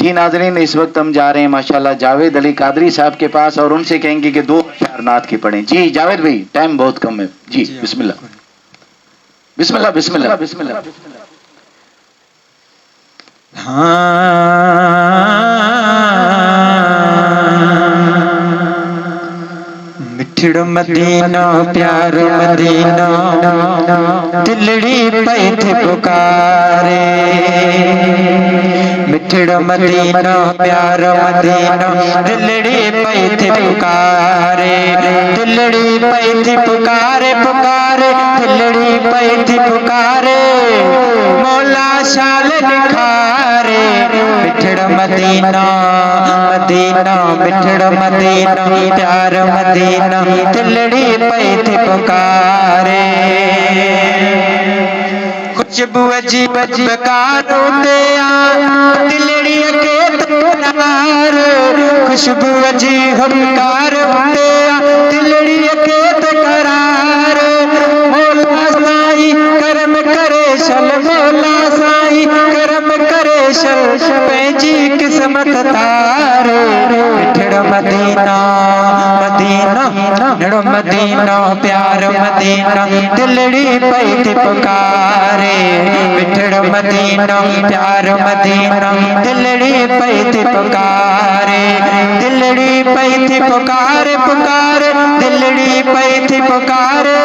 जी नाज़रीन, इस वक्त हम जा रहे हैं माशाल्लाह जावेद अली कादरी साहब के पास और उनसे कहेंगे कि 2 अशआर नात के पढ़ें। जी जावेद भाई, टाइम बहुत कम है। जी बिस्मिल्लाह बिस्मिल्लाह बिस्मिल्लाह बिस्मिल्लाह। मिठड़ो मदीना प्यारो मदीना दिलड़ी पई थे पुकारे। मिठड़ो मदीना प्यारो मदीना दिलड़ी पई थे पुकारे। दिलड़ी पई थी पुकारे पुकारे दिलड़ी पई थी पुकारे। मौला शाल निखारे। मिठड़ो मदीना मदीना मिठड़ो मदीना प्यारो मदीना दिलड़ी पई थी पुकारे। खुशबू अजीब बकारों ते दिलड़ी के तकरार। खुशबू अजीब बकारों ते दिलड़ी के तकरार। मौला साईं करम करे शल मौला साईं करम करे शल पंहिंजी किस्मत तार। मिठड़ो मदीना मदीना मिठड़ो मदीना प्यारो मदीना दिलड़ी पई थी पुकारे। मिठड़ो मदीना प्यारो मदीना दिलड़ी पई थी पुकारे। दिलड़ी पई थी पुकारे पुकारे दिलड़ी पई थी पुकारे।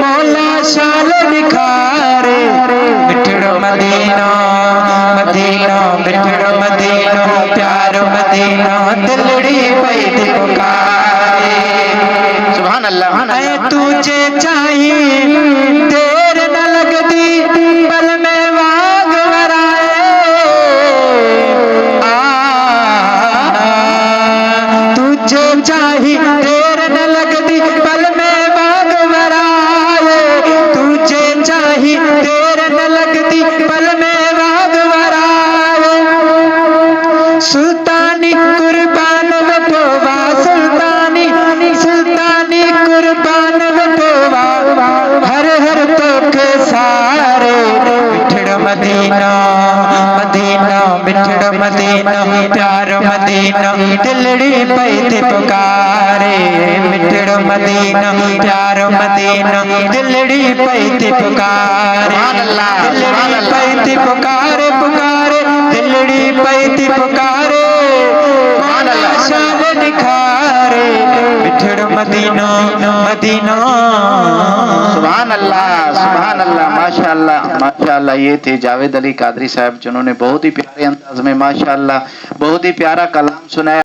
मौला शाल निखारे। मिठड़ो मदीना मदीना मिठड़ो मदीना प्यारो मदीना दिलड़ी पई थी पुकारे। सुभान अल्लाह। तुझे चाहिए देर न लगती पल में वाग वराए। तुझे चाहिए देर न लगती पल में वाग वराए। तुझे चाहिए देर न लगती पल में वाग वराए। सुल्तानी कुर्बान वठोवा सुल्तानी सुल्तानी कुर्बान वठोवा हर हर तोख सारे। मिठड़ो मदीना मदीना मिठड़ो मदीना प्यारो मदीना दिलड़ी पई थी पुकारे। मिठड़ो मदीना प्यारो मदीना दिलड़ी पई थी पुकारे। दिलड़ी पई थी पुकारे पुकारे दिलड़ी पई थी पुकारे। शाल निखारे। मिठड़ो मदीना मदीना। सुभान अल्लाह सुभान अल्लाह माशाल्लाह माशाल्लाह। ये थे जावेद अली कादरी साहब जिन्होंने बहुत ही प्यारे अंदाज में माशाल्लाह बहुत ही प्यारा कलाम सुनाया।